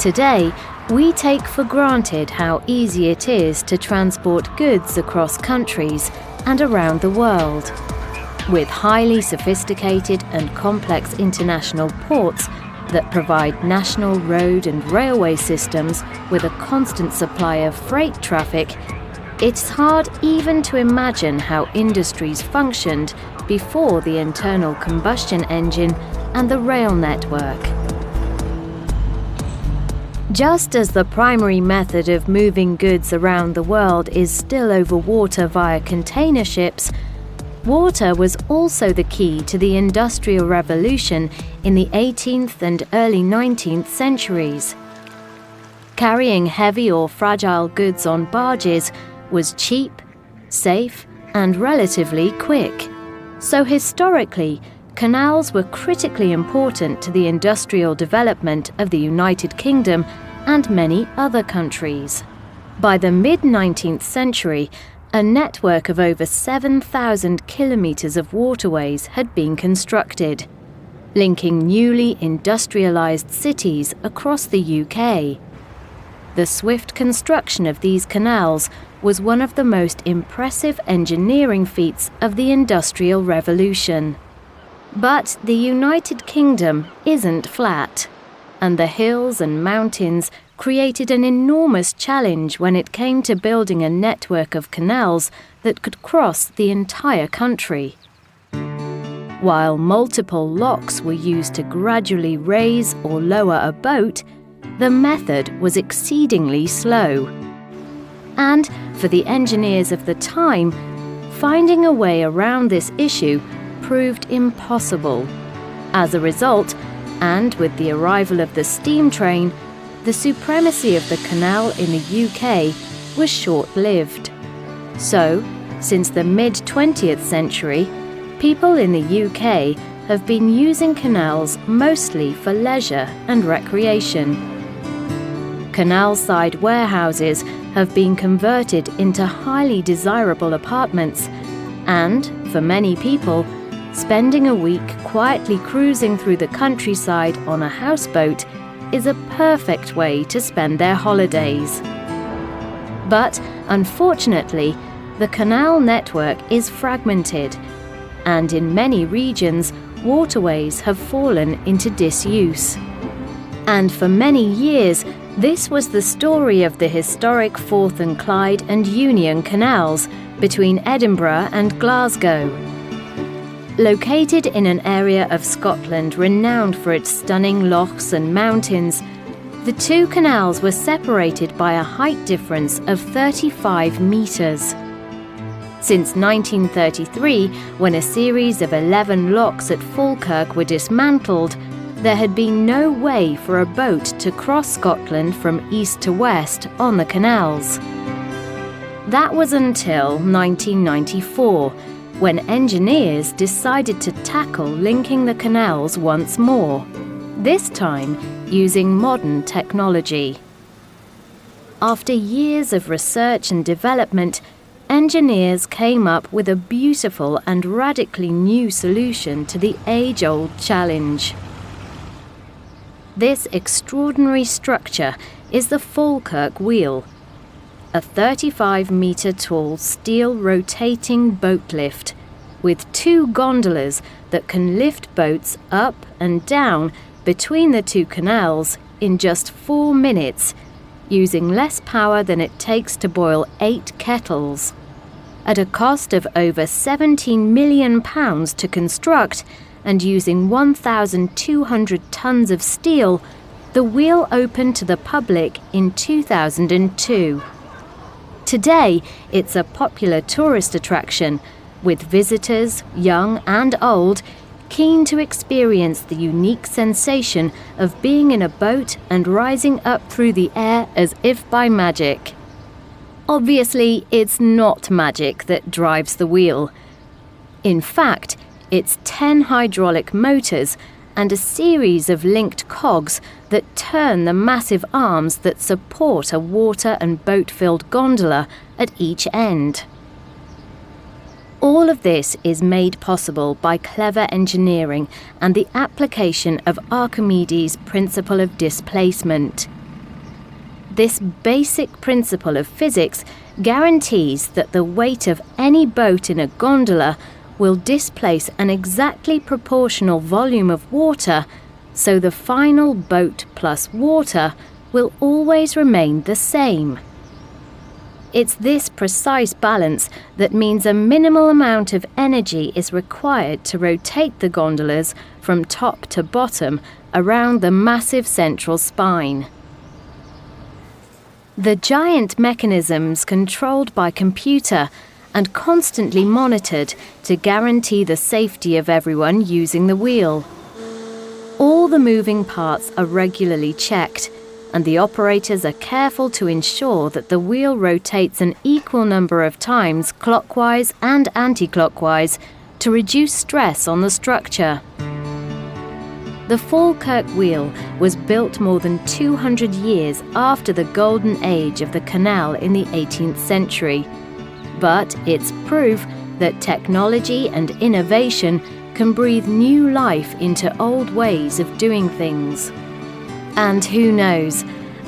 Today, we take for granted how easy it is to transport goods across countries and around the world. With highly sophisticated and complex international ports that provide national road and railway systems with a constant supply of freight traffic, it's hard even to imagine how industries functioned before the internal combustion engine and the rail network. Just as the primary method of moving goods around the world is still over water via container ships, water was also the key to the Industrial Revolution in the 18th and early 19th centuries. Carrying heavy or fragile goods on barges was cheap, safe, and relatively quick. So historically, canals were critically important to the industrial development of the United Kingdom and many other countries. By the mid-19th century, a network of over 7,000 kilometres of waterways had been constructed, linking newly industrialised cities across the UK. The swift construction of these canals was one of the most impressive engineering feats of the Industrial Revolution. But the United Kingdom isn't flat, and the hills and mountains created an enormous challenge when it came to building a network of canals that could cross the entire country. While multiple locks were used to gradually raise or lower a boat, the method was exceedingly slow. And for the engineers of the time, finding a way around this issue proved impossible. As a result, and with the arrival of the steam train, the supremacy of the canal in the UK was short-lived. So, since the mid-20th century, people in the UK have been using canals mostly for leisure and recreation. Canal-side warehouses have been converted into highly desirable apartments, and, for many people, spending a week quietly cruising through the countryside on a houseboat is a perfect way to spend their holidays. But, unfortunately, the canal network is fragmented, and in many regions, waterways have fallen into disuse. And for many years, this was the story of the historic Forth and Clyde and Union canals between Edinburgh and Glasgow. Located in an area of Scotland renowned for its stunning lochs and mountains, the two canals were separated by a height difference of 35 metres. Since 1933, when a series of 11 locks at Falkirk were dismantled, there had been no way for a boat to cross Scotland from east to west on the canals. That was until 1994, when engineers decided to tackle linking the canals once more, this time using modern technology. After years of research and development, engineers came up with a beautiful and radically new solution to the age-old challenge. This extraordinary structure is the Falkirk wheel, a 35-metre-tall steel rotating boat lift with two gondolas that can lift boats up and down between the two canals in just 4 minutes, using less power than it takes to boil 8 kettles. At a cost of over £17 million to construct and using 1,200 tonnes of steel, the wheel opened to the public in 2002. Today, it's a popular tourist attraction, with visitors, young and old, keen to experience the unique sensation of being in a boat and rising up through the air as if by magic. Obviously, it's not magic that drives the wheel. In fact, it's 10 hydraulic motors and a series of linked cogs that turn the massive arms that support a water and boat-filled gondola at each end. All of this is made possible by clever engineering and the application of Archimedes' principle of displacement. This basic principle of physics guarantees that the weight of any boat in a gondola will displace an exactly proportional volume of water, so the final boat plus water will always remain the same. It's this precise balance that means a minimal amount of energy is required to rotate the gondolas from top to bottom around the massive central spine. The giant mechanisms controlled by computer and constantly monitored to guarantee the safety of everyone using the wheel. All the moving parts are regularly checked, and the operators are careful to ensure that the wheel rotates an equal number of times clockwise and anti-clockwise to reduce stress on the structure. The Falkirk wheel was built more than 200 years after the golden age of the canal in the 18th century, but it's proof that technology and innovation can breathe new life into old ways of doing things. And who knows,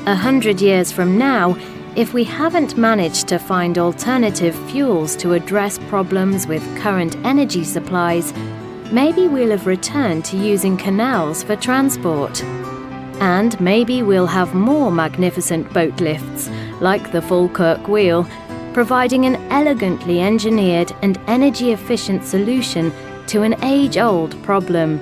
100 years from now, if we haven't managed to find alternative fuels to address problems with current energy supplies, maybe we'll have returned to using canals for transport. And maybe we'll have more magnificent boat lifts, like the Falkirk wheel, providing an elegantly engineered and energy-efficient solution to an age-old problem.